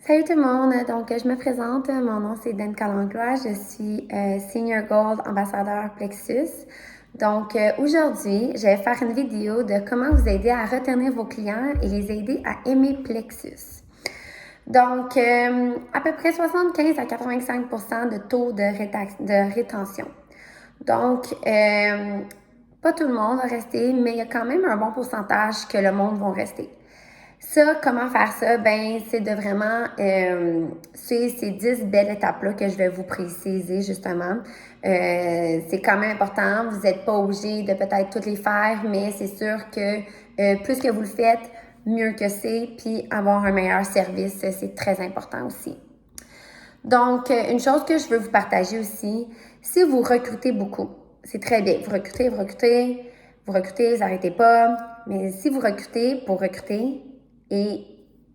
Salut tout le monde, donc je me présente, mon nom c'est Dan Calanglois, je suis Senior Gold Ambassadeur Plexus. Donc aujourd'hui, je vais faire une vidéo de comment vous aider à retenir vos clients et les aider à aimer Plexus. Donc à peu près 75 à 85% de taux de rétention. Donc pas tout le monde va rester, mais il y a quand même un bon pourcentage que le monde va rester. Ça, comment faire ça? Ben, c'est de vraiment suivre ces 10 belles étapes-là que je vais vous préciser justement. C'est quand même important. Vous n'êtes pas obligé de peut-être toutes les faire, mais c'est sûr que plus que vous le faites, mieux que c'est. Puis avoir un meilleur service, c'est très important aussi. Donc, une chose que je veux vous partager aussi, si vous recrutez beaucoup, c'est très bien. Vous recrutez, vous n'arrêtez pas. Mais si vous recrutez pour recruter, et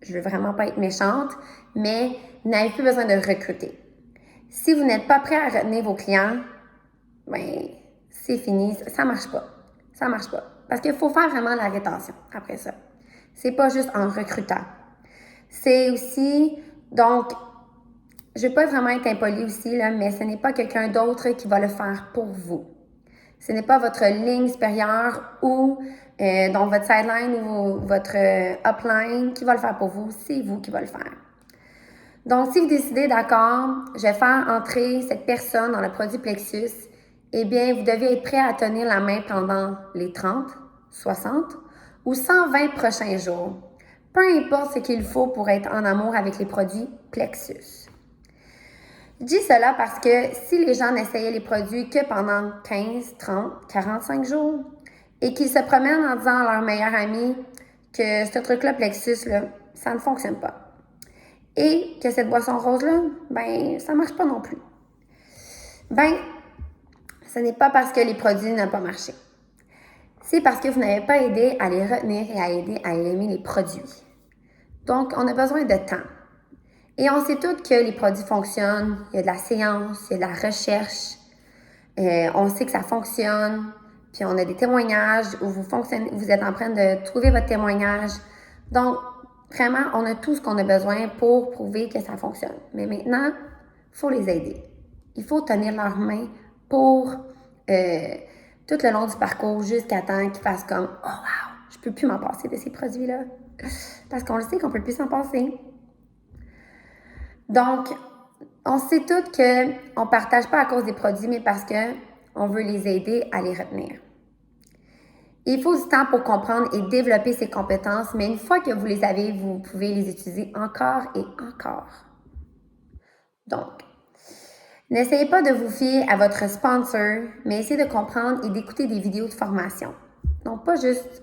je veux vraiment pas être méchante, mais vous n'avez plus besoin de recruter. Si vous n'êtes pas prêt à retenir vos clients, ben, c'est fini, ça marche pas. Ça marche pas. Parce qu'il faut faire vraiment la rétention après ça. C'est pas juste en recrutant. C'est aussi, donc, je ne veux pas vraiment être impolie aussi, là, mais ce n'est pas quelqu'un d'autre qui va le faire pour vous. Ce n'est pas votre ligne supérieure ou donc votre sideline ou votre upline qui va le faire pour vous, c'est vous qui va le faire. Donc, si vous décidez, d'accord, je vais faire entrer cette personne dans le produit Plexus, eh bien, vous devez être prêt à tenir la main pendant les 30, 60 ou 120 prochains jours. Peu importe ce qu'il faut pour être en amour avec les produits Plexus. Je dis cela parce que si les gens n'essayaient les produits que pendant 15, 30, 45 jours et qu'ils se promènent en disant à leur meilleur ami que ce truc-là, Plexus, là, ça ne fonctionne pas. Et que cette boisson rose-là, ben, ça ne marche pas non plus. Ben, ce n'est pas parce que les produits n'ont pas marché. C'est parce que vous n'avez pas aidé à les retenir et à aider à aimer les produits. Donc, on a besoin de temps. Et on sait tous que les produits fonctionnent. Il y a de la science, il y a de la recherche. On sait que ça fonctionne. Puis on a des témoignages où vous êtes en train de trouver votre témoignage. Donc, vraiment, on a tout ce qu'on a besoin pour prouver que ça fonctionne. Mais maintenant, il faut les aider. Il faut tenir leurs mains pour tout le long du parcours jusqu'à temps qu'ils fassent comme « Oh wow, je peux plus m'en passer de ces produits-là. » Parce qu'on le sait qu'on peut plus s'en passer. Donc, on sait toutes qu'on ne partage pas à cause des produits, mais parce qu'on veut les aider à les retenir. Il faut du temps pour comprendre et développer ces compétences, mais une fois que vous les avez, vous pouvez les utiliser encore et encore. Donc, n'essayez pas de vous fier à votre sponsor, mais essayez de comprendre et d'écouter des vidéos de formation. Donc, pas juste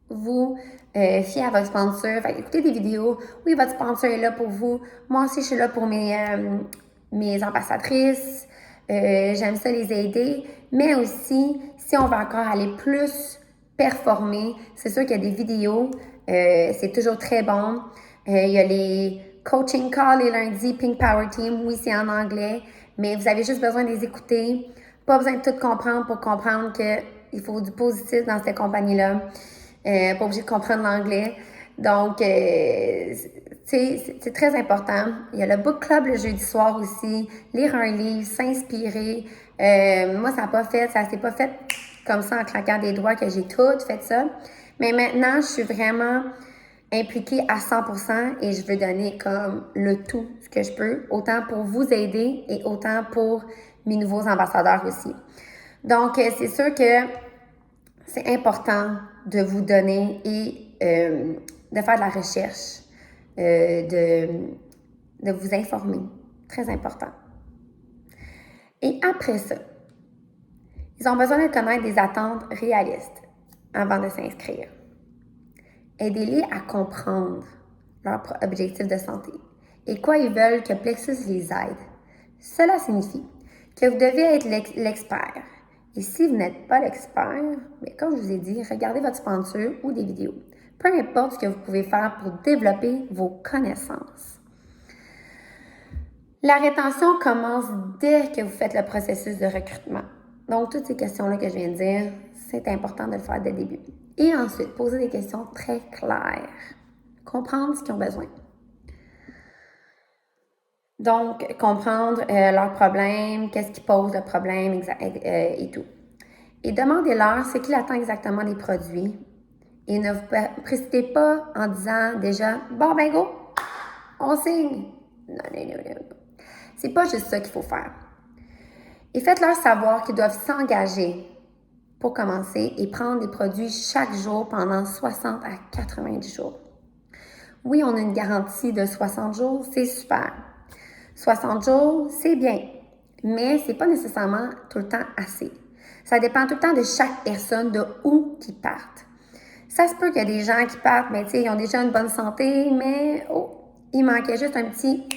vous fier à votre sponsor. Fait, écoutez des vidéos. Oui, votre sponsor est là pour vous. Moi aussi, je suis là pour mes ambassadrices. J'aime ça les aider. Mais aussi, si on veut encore aller plus performer, c'est sûr qu'il y a des vidéos. C'est toujours très bon. Il y a les coaching calls les lundis, Pink Power Team. Oui, c'est en anglais. Mais vous avez juste besoin de les écouter. Pas besoin de tout comprendre pour comprendre qu'il faut du positif dans cette compagnie-là. Pas obligé de comprendre l'anglais. Donc, c'est très important. Il y a le book club le jeudi soir aussi. Lire un livre, s'inspirer. Moi, ça s'est pas fait comme ça en claquant des doigts que j'ai tout fait ça. Mais maintenant, je suis vraiment impliquée à 100% et je veux donner comme le tout ce que je peux, autant pour vous aider et autant pour mes nouveaux ambassadeurs aussi. Donc, c'est sûr que c'est important de vous donner et de faire de la recherche, de vous informer. Très important. Et après ça, ils ont besoin de connaître des attentes réalistes avant de s'inscrire. Aidez-les à comprendre leurs objectifs de santé et quoi ils veulent que Plexus les aide. Cela signifie que vous devez être l'expert. Et si vous n'êtes pas l'expert, mais comme je vous ai dit, regardez votre sponsor ou des vidéos. Peu importe ce que vous pouvez faire pour développer vos connaissances. La rétention commence dès que vous faites le processus de recrutement. Donc, toutes ces questions-là que je viens de dire, c'est important de le faire dès le début. Et ensuite, poser des questions très claires. Comprendre ce qu'ils ont besoin. Donc, comprendre leurs problèmes, qu'est-ce qui pose le problème et tout. Et demandez-leur ce qu'il attend exactement des produits. Et ne vous précipitez pas en disant déjà « Bon, ben go, on signe! » Non. C'est pas juste ça qu'il faut faire. Et faites-leur savoir qu'ils doivent s'engager pour commencer et prendre des produits chaque jour pendant 60 à 90 jours. Oui, on a une garantie de 60 jours, c'est super. 60 jours, c'est bien, mais c'est pas nécessairement tout le temps assez. Ça dépend tout le temps de chaque personne, de où qu'ils partent. Ça se peut qu'il y a des gens qui partent, mais tu sais, ils ont déjà une bonne santé, mais il manquait juste un petit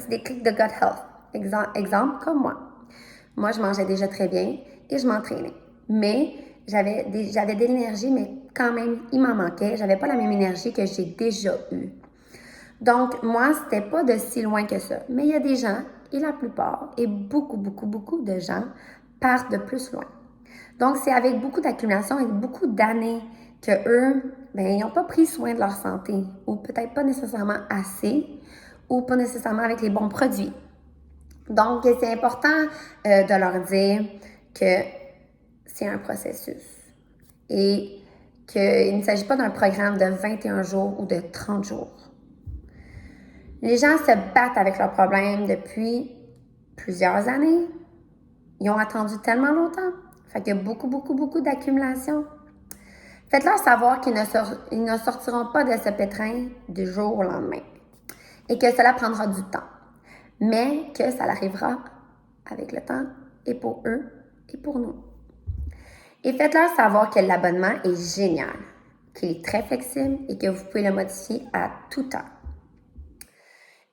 déclic de gut health. Exemple, comme moi. Moi, je mangeais déjà très bien et je m'entraînais. Mais j'avais de l'énergie, mais quand même, il m'en manquait. J'avais pas la même énergie que j'ai déjà eue. Donc, moi, c'était pas de si loin que ça. Mais il y a des gens, et la plupart, et beaucoup de gens partent de plus loin. Donc, c'est avec beaucoup d'accumulation et beaucoup d'années que eux, ils n'ont pas pris soin de leur santé, ou peut-être pas nécessairement assez, ou pas nécessairement avec les bons produits. Donc, c'est important de leur dire que c'est un processus et qu'il ne s'agit pas d'un programme de 21 jours ou de 30 jours. Les gens se battent avec leurs problèmes depuis plusieurs années. Ils ont attendu tellement longtemps. Fait qu'il y a beaucoup d'accumulation. Faites-leur savoir qu'ils ne sortiront pas de ce pétrin du jour au lendemain et que cela prendra du temps, mais que ça arrivera avec le temps et pour eux et pour nous. Et faites-leur savoir que l'abonnement est génial, qu'il est très flexible et que vous pouvez le modifier à tout temps.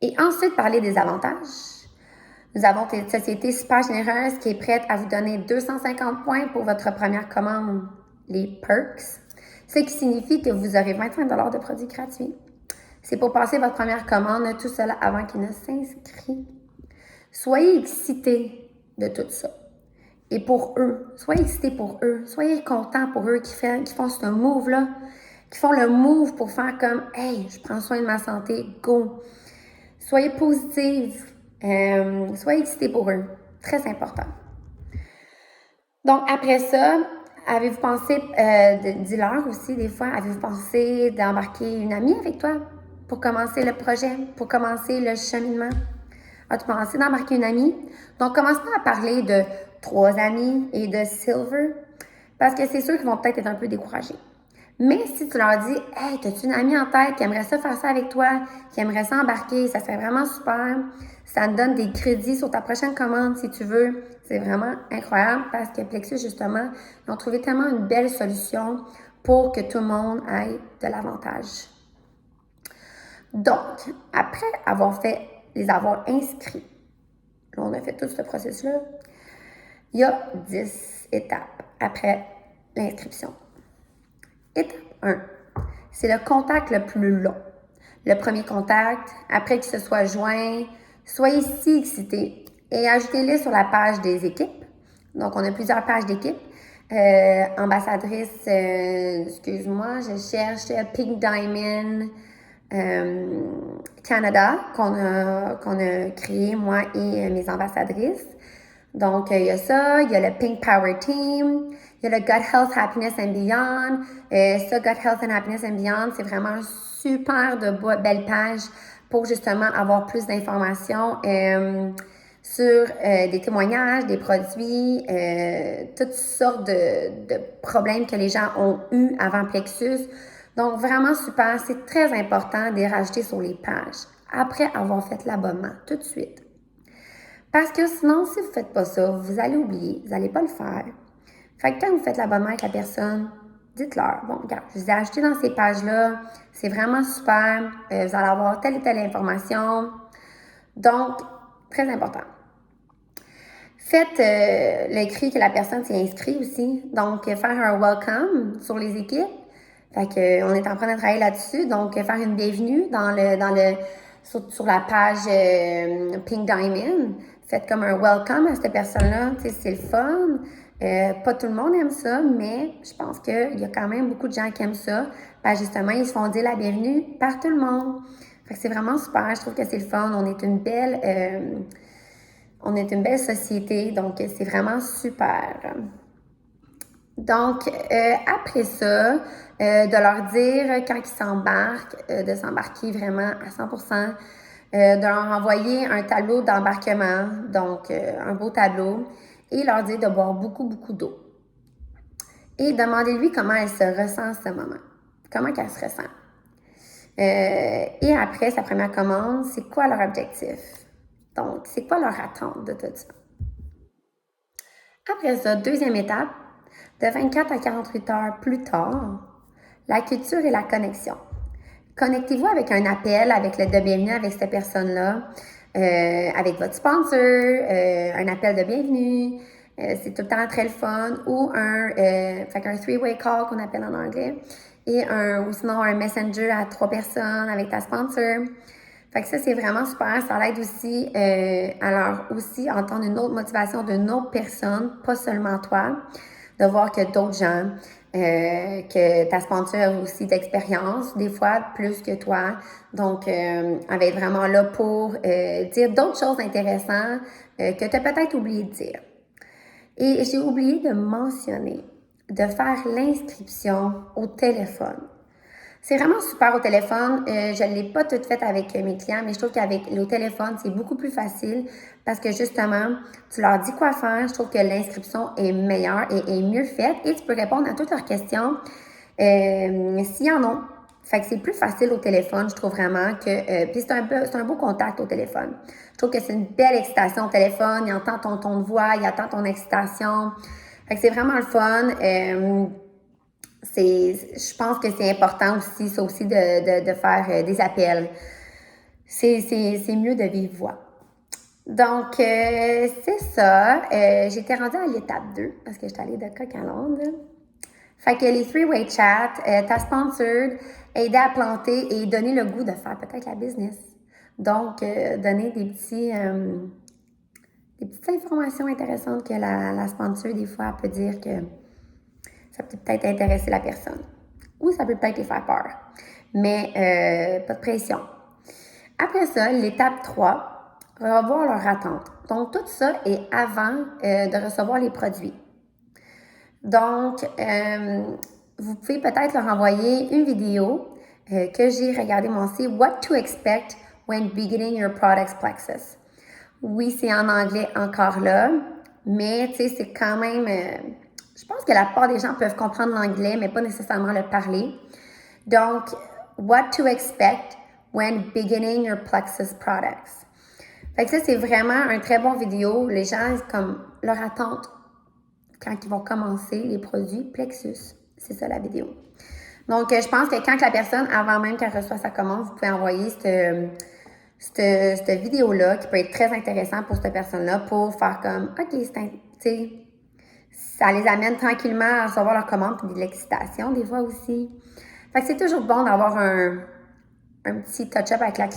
Et ensuite, parler des avantages. Nous avons une société super généreuse qui est prête à vous donner 250 points pour votre première commande, les perks, ce qui signifie que vous aurez 25 $ de produits gratuits. C'est pour passer votre première commande, tout cela avant qu'il ne s'inscrit. Soyez excités de tout ça. Et pour eux, soyez excités pour eux, soyez contents pour eux qui font ce move-là, qui font le move pour faire comme « Hey, je prends soin de ma santé, go! » Soyez positifs, soyez excités pour eux. Très important. Donc, après ça, avez-vous pensé, dis-leur aussi des fois, avez-vous pensé d'embarquer une amie avec toi pour commencer le projet, pour commencer le cheminement? As-tu pensé d'embarquer une amie? Donc, commence pas à parler de 3 amis et de Silver, parce que c'est sûr qu'ils vont peut-être être un peu découragés. Mais si tu leur dis « Hey, as-tu une amie en tête qui aimerait ça faire ça avec toi, qui aimerait ça embarquer, ça serait vraiment super. » Ça te donne des crédits sur ta prochaine commande si tu veux. C'est vraiment incroyable parce que Plexus, justement, ils ont trouvé tellement une belle solution pour que tout le monde ait de l'avantage. Donc, après les avoir inscrits, là, on a fait tout ce processus-là, il y a 10 étapes après l'inscription. Étape 1, c'est le contact le plus long. Le premier contact, après qu'il se soit joint, soyez si excités et ajoutez-les sur la page des équipes. Donc, on a plusieurs pages d'équipes. Ambassadrice, excuse-moi, je cherche Pink Diamond Canada qu'on a créé, moi et mes ambassadrices. Donc, il y a ça, il y a le Pink Power Team, il y a le Gut Health, Happiness and Beyond. Ça, Gut Health and Happiness and Beyond, c'est vraiment un super belle page pour justement avoir plus d'informations sur des témoignages, des produits, toutes sortes de problèmes que les gens ont eus avant Plexus. Donc, vraiment super. C'est très important de les rajouter sur les pages après avoir fait l'abonnement tout de suite. Parce que sinon, si vous ne faites pas ça, vous allez oublier, vous n'allez pas le faire. Fait que quand vous faites l'abonnement avec la personne, dites-leur, bon, regarde, je vous ai ajouté dans ces pages-là, c'est vraiment super, vous allez avoir telle et telle information. Donc, très important. Faites l'écrit que la personne s'est inscrite aussi. Donc, faire un welcome sur les équipes. Fait que, on est en train de travailler là-dessus. Donc, faire une bienvenue sur la page Pink Diamond. Faites comme un welcome à cette personne-là. Tu sais, c'est le fun. Pas tout le monde aime ça, mais je pense qu'il y a quand même beaucoup de gens qui aiment ça. Justement, ils se font dire la bienvenue par tout le monde. Fait que c'est vraiment super. Je trouve que c'est le fun. On est une belle société, donc c'est vraiment super. Donc, après ça, de leur dire quand ils s'embarquent, de s'embarquer vraiment à 100%, de leur envoyer un tableau d'embarquement, donc un beau tableau, et leur dire de boire beaucoup, beaucoup d'eau. Et demandez-lui comment elle se ressent en ce moment. Comment qu'elle se ressent. Et après, sa première commande, c'est quoi leur objectif? Donc, c'est quoi leur attente de tout ça? Après ça, deuxième étape, de 24 à 48 heures plus tard, la culture et la connexion. Connectez-vous avec un appel, avec l'aide de bienvenue avec cette personne-là, avec votre sponsor, un appel de bienvenue, c'est tout le temps très le fun, ou un three-way call qu'on appelle en anglais, ou sinon un messenger à 3 personnes avec ta sponsor. Fait que ça, c'est vraiment super. Ça l'aide aussi à leur aussi entendre une autre motivation d'une autre personne, pas seulement toi, de voir que d'autres gens, que ta sponsor a aussi d'expérience, des fois plus que toi. Donc, elle va être vraiment là pour dire d'autres choses intéressantes que tu as peut-être oublié de dire. Et j'ai oublié de mentionner de faire l'inscription au téléphone. C'est vraiment super au téléphone. Je ne l'ai pas toute faite avec mes clients, mais je trouve qu'avec le téléphone, c'est beaucoup plus facile parce que justement, tu leur dis quoi faire. Je trouve que l'inscription est meilleure et est mieux faite et tu peux répondre à toutes leurs questions s'il y en a. Fait que c'est plus facile au téléphone, je trouve vraiment que... puis c'est un beau contact au téléphone. Je trouve que c'est une belle excitation au téléphone. Il entend ton ton de voix, il entend ton excitation. Fait que c'est vraiment le fun. Je pense que c'est important aussi, ça aussi, de faire des appels. C'est mieux de vive voix. Donc, c'est ça. J'étais rendue à l'étape 2 parce que j'étais allée de coq à l'âne. Fait que les three-way chat, ta sponsored, aider à planter et donner le goût de faire peut-être la business. Donc, donner des petites informations intéressantes que la sponsor, des fois, peut dire que ça peut peut-être intéresser la personne. Ou ça peut peut-être les faire peur. Mais pas de pression. Après ça, l'étape 3, revoir leur attente. Donc, tout ça est avant de recevoir les produits. Donc, vous pouvez peut-être leur envoyer une vidéo que j'ai regardée moi aussi, What to expect when beginning your product's plexus. Oui, c'est en anglais encore là, mais tu sais, c'est quand même... je pense que la plupart des gens peuvent comprendre l'anglais, mais pas nécessairement le parler. Donc, What to expect when beginning your plexus products. Fait que ça, c'est vraiment un très bon vidéo. Les gens, comme leur attente quand ils vont commencer les produits Plexus. C'est ça la vidéo. Donc, je pense que quand la personne, avant même qu'elle reçoive sa commande, vous pouvez envoyer cette vidéo-là qui peut être très intéressante pour cette personne-là pour faire comme, OK, tu sais, ça les amène tranquillement à recevoir leur commande puis de l'excitation des fois aussi. Fait que c'est toujours bon d'avoir un petit touch-up avec la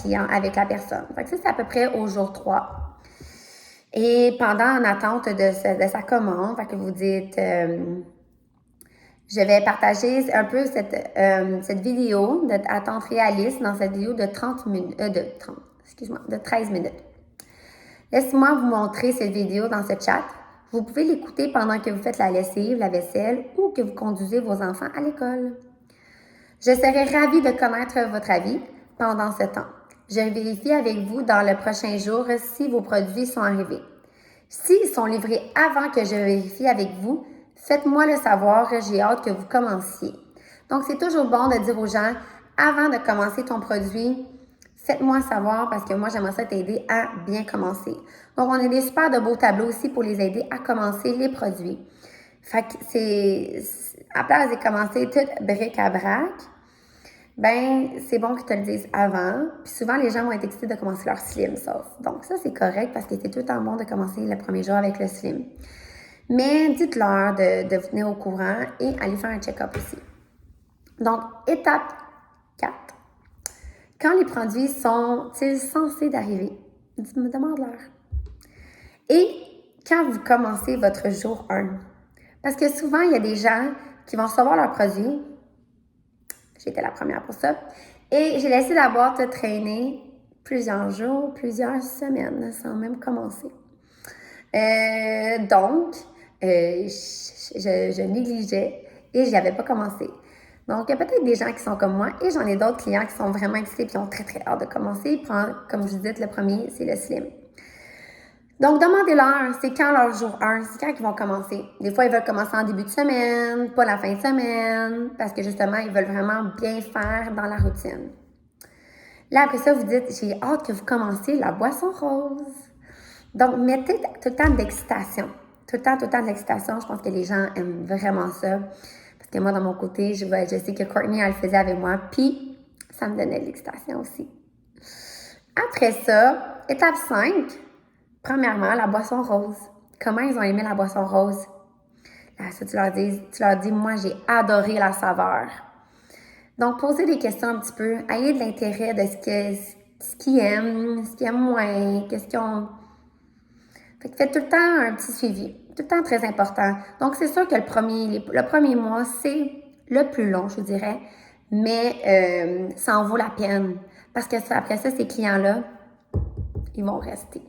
personne. Fait que ça, c'est à peu près au jour 3. Et pendant en attente de sa commande, fait que vous dites, je vais partager un peu cette vidéo d'attente réaliste dans cette vidéo de 13 minutes. Laissez-moi vous montrer cette vidéo dans ce chat. Vous pouvez l'écouter pendant que vous faites la lessive, la vaisselle ou que vous conduisez vos enfants à l'école. Je serai ravie de connaître votre avis pendant ce temps. Je vérifie avec vous dans le prochain jour si vos produits sont arrivés. S'ils sont livrés avant que je vérifie avec vous, faites-moi le savoir, j'ai hâte que vous commenciez. Donc, c'est toujours bon de dire aux gens, avant de commencer ton produit, faites-moi savoir parce que moi, j'aimerais ça t'aider à bien commencer. Donc, on a des super de beaux tableaux aussi pour les aider à commencer les produits. Fait que à place de commencer tout bric à brac, ben c'est bon qu'ils te le disent avant. Puis souvent, les gens vont être excités de commencer leur slim sauf. Donc ça, c'est correct parce que c'est tout le temps bon de commencer le premier jour avec le slim. Mais dites-leur de vous tenir au courant et aller faire un check-up aussi. Donc, étape 4. Quand les produits sont-ils censés d'arriver? Demande-leur. Et quand vous commencez votre jour 1. Parce que souvent, il y a des gens qui vont recevoir leurs produits. J'étais la première pour ça. Et j'ai laissé la boîte traîner plusieurs jours, plusieurs semaines, sans même commencer. Donc, je négligeais et je n'avais pas commencé. Donc, il y a peut-être des gens qui sont comme moi et j'en ai d'autres clients qui sont vraiment excités et qui ont très, très hâte de commencer. Comme je vous disais, le premier, c'est le slim. Donc, demandez-leur, c'est quand leur jour 1, c'est quand ils vont commencer. Des fois, ils veulent commencer en début de semaine, pas la fin de semaine, parce que justement, ils veulent vraiment bien faire dans la routine. Là, après ça, vous dites, j'ai hâte que vous commenciez la boisson rose. Donc, mettez tout le temps d'excitation. Tout le temps de l'excitation. Je pense que les gens aiment vraiment ça. Parce que moi, de mon côté, je sais que Courtney, elle le faisait avec moi. Puis, ça me donnait de l'excitation aussi. Après ça, étape 5. Premièrement, la boisson rose. Comment ils ont aimé la boisson rose? Là, ça, tu leur dis, moi, j'ai adoré la saveur. Donc, posez des questions un petit peu. Ayez de l'intérêt de ce qu'ils aiment moins, qu'est-ce qu'ils ont. Fait que faites tout le temps un petit suivi. Tout le temps très important. Donc, c'est sûr que le premier mois, c'est le plus long, je vous dirais. Mais ça en vaut la peine. Parce que après ça, ces clients-là, ils vont rester.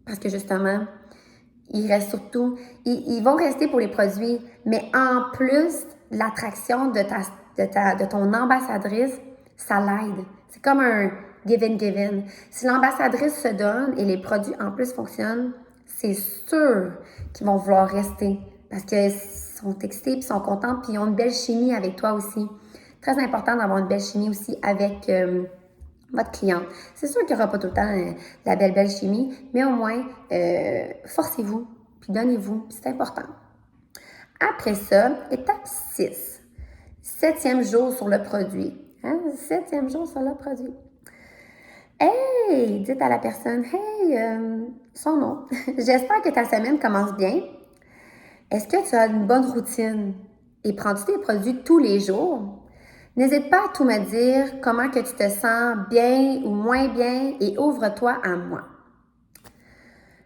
Parce que justement, ils restent surtout, ils vont rester pour les produits, mais en plus, l'attraction de ton ambassadrice, ça l'aide. C'est comme un give-in. Si l'ambassadrice se donne et les produits en plus fonctionnent, c'est sûr qu'ils vont vouloir rester parce qu'ils sont excités, puis sont contents, puis ils ont une belle chimie avec toi aussi. Très important d'avoir une belle chimie aussi avec votre cliente. C'est sûr qu'il n'y aura pas tout le temps la belle chimie, mais au moins, forcez-vous, puis donnez-vous, c'est important. Après ça, étape 6. 7e jour sur le produit. 7e jour sur le produit. Hey, dites à la personne, son nom. J'espère que ta semaine commence bien. Est-ce que tu as une bonne routine? Et prends-tu tes produits tous les jours? N'hésite pas à tout me dire comment que tu te sens bien ou moins bien et ouvre-toi à moi.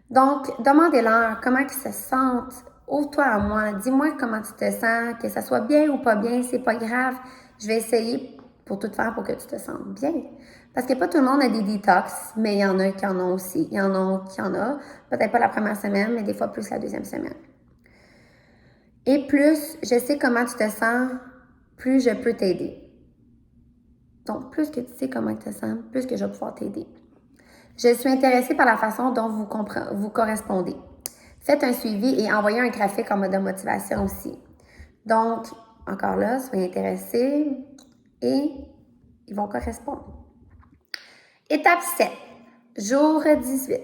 Donc, demandez-leur comment ils se sentent. Ouvre-toi à moi. Dis-moi comment tu te sens, que ça soit bien ou pas bien, c'est pas grave. Je vais essayer pour tout faire pour que tu te sentes bien. Parce que pas tout le monde a des détox, mais il y en a qui en ont aussi. Il y en a qui en ont. Peut-être pas la première semaine, mais des fois plus la deuxième semaine. Et plus je sais comment tu te sens, plus je peux t'aider. Donc, plus que tu sais comment tu te sens, plus que je vais pouvoir t'aider. Je suis intéressée par la façon dont vous correspondez. Faites un suivi et envoyez un graphique en mode de motivation aussi. Donc, encore là, soyez intéressés et ils vont correspondre. Étape 7, jour 18.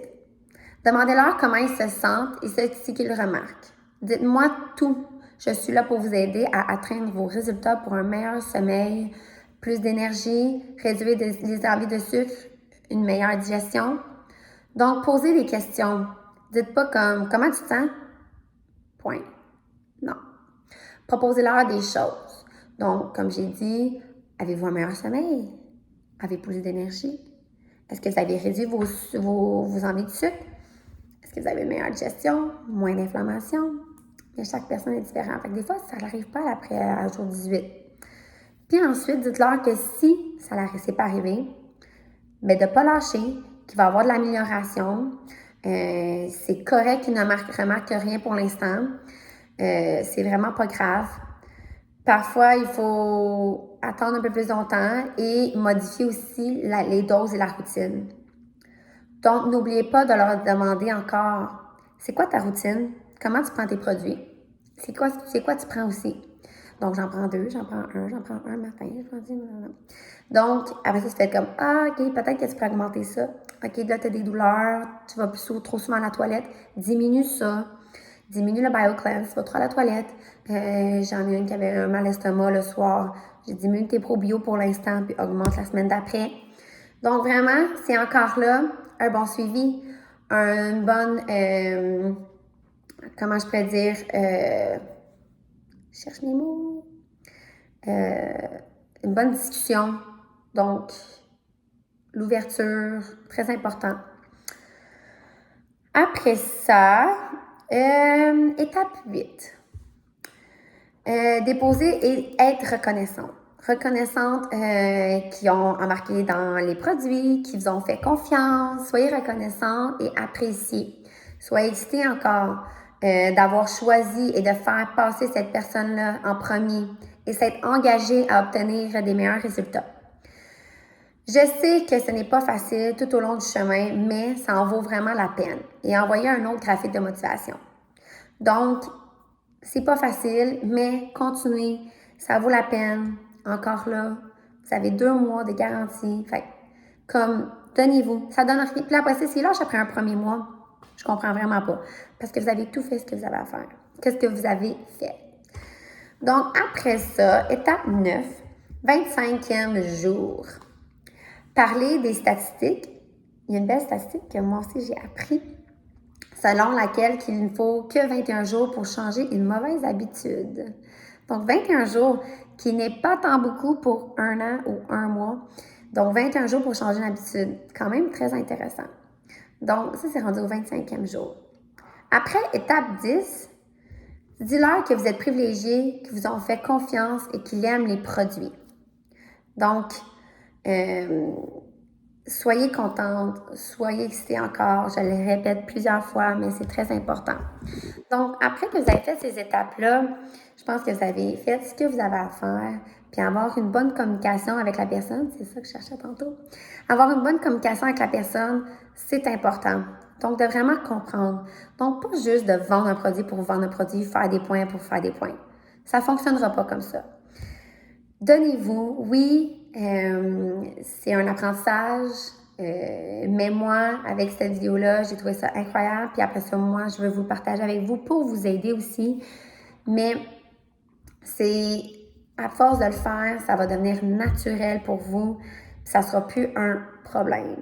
Demandez-leur comment ils se sentent et ce qu'ils remarquent. Dites-moi tout. Je suis là pour vous aider à atteindre vos résultats pour un meilleur sommeil, plus d'énergie, réduire les envies de sucre, une meilleure digestion. Donc, posez des questions. Dites pas comme « Comment tu te sens? » Point. Non. Proposez-leur des choses. Donc, comme j'ai dit, avez-vous un meilleur sommeil? Avez-vous plus d'énergie? Est-ce que vous avez réduit vos envies de sucre? Est-ce que vous avez une meilleure digestion? Moins d'inflammation? Mais chaque personne est différente. Fait que des fois, ça n'arrive pas après à jour 18. Puis ensuite, dites-leur que si ça c'est pas arrivé, mais de ne pas lâcher, qu'il va y avoir de l'amélioration. C'est correct qu'ils ne remarquent rien pour l'instant. C'est vraiment pas grave. Parfois, il faut attendre un peu plus longtemps et modifier aussi les doses et la routine. Donc, n'oubliez pas de leur demander encore, c'est quoi ta routine? Comment tu prends tes produits? C'est quoi tu prends aussi? Donc, j'en prends 2, j'en prends un matin, je prends 10. Donc, après ça, tu fais comme, OK, peut-être que tu peux augmenter ça. OK, là, tu as des douleurs, tu vas trop souvent à la toilette. Diminue ça. Diminue le BioCleanse, tu vas trop à la toilette. J'en ai une qui avait un mal d'estomac le soir. J'ai diminué tes probio pour l'instant, puis augmente la semaine d'après. Donc, vraiment, c'est encore là un bon suivi, une bonne, comment je pourrais dire, je cherche mes mots, une bonne discussion. Donc, l'ouverture, très important. Après ça, étape 8. Déposer et être reconnaissant. reconnaissante qui ont embarqué dans les produits, qui vous ont fait confiance. Soyez reconnaissant et apprécié. Soyez excité encore d'avoir choisi et de faire passer cette personne-là en premier et s'être engagé à obtenir des meilleurs résultats. Je sais que ce n'est pas facile tout au long du chemin, mais ça en vaut vraiment la peine. Et envoyez un autre graphique de motivation. Donc, c'est pas facile, mais continuez. Ça vaut la peine. Encore là, vous avez 2 mois de garantie. Fait comme, donnez-vous. Ça donne rien. Puis après ça, c'est lâche après un premier mois. Je comprends vraiment pas. Parce que vous avez tout fait ce que vous avez à faire. Qu'est-ce que vous avez fait? Donc, après ça, étape 9, 25e jour. Parler des statistiques. Il y a une belle statistique que moi aussi j'ai appris, selon laquelle il ne faut que 21 jours pour changer une mauvaise habitude. Donc 21 jours, qui n'est pas tant beaucoup pour 1 an ou 1 mois. Donc 21 jours pour changer une habitude, quand même très intéressant. Donc ça, c'est rendu au 25e jour. Après, étape 10, dis-leur que vous êtes privilégié, qu'ils vous ont fait confiance et qu'ils aiment les produits. Donc, soyez contente, soyez excitée encore. Je le répète plusieurs fois, mais c'est très important. Donc, après que vous avez fait ces étapes-là, je pense que vous avez fait ce que vous avez à faire, puis avoir une bonne communication avec la personne, c'est ça que je cherchais tantôt. Avoir une bonne communication avec la personne, c'est important. Donc, de vraiment comprendre. Donc, pas juste de vendre un produit pour vendre un produit, faire des points pour faire des points. Ça ne fonctionnera pas comme ça. Donnez-vous, oui, c'est un apprentissage, mais moi, avec cette vidéo-là, j'ai trouvé ça incroyable. Puis après ça, moi, je veux vous le partager avec vous pour vous aider aussi. Mais c'est, à force de le faire, ça va devenir naturel pour vous. Puis ça ne sera plus un problème.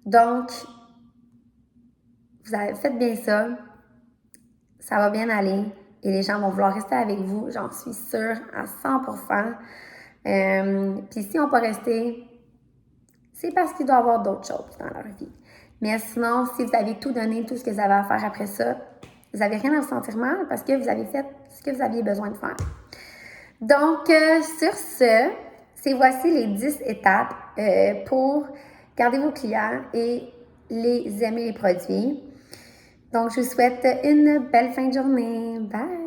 Donc, vous avez fait bien ça. Ça va bien aller. Et les gens vont vouloir rester avec vous, j'en suis sûre, à 100%. Puis si on peut rester, c'est parce qu'il doit y avoir d'autres choses dans leur vie. Mais sinon, si vous avez tout donné, tout ce que vous avez à faire après ça, vous n'avez rien à vous sentir mal parce que vous avez fait ce que vous aviez besoin de faire. Donc, sur ce, voici les 10 étapes pour garder vos clients et les aimer les produits. Donc, je vous souhaite une belle fin de journée. Bye!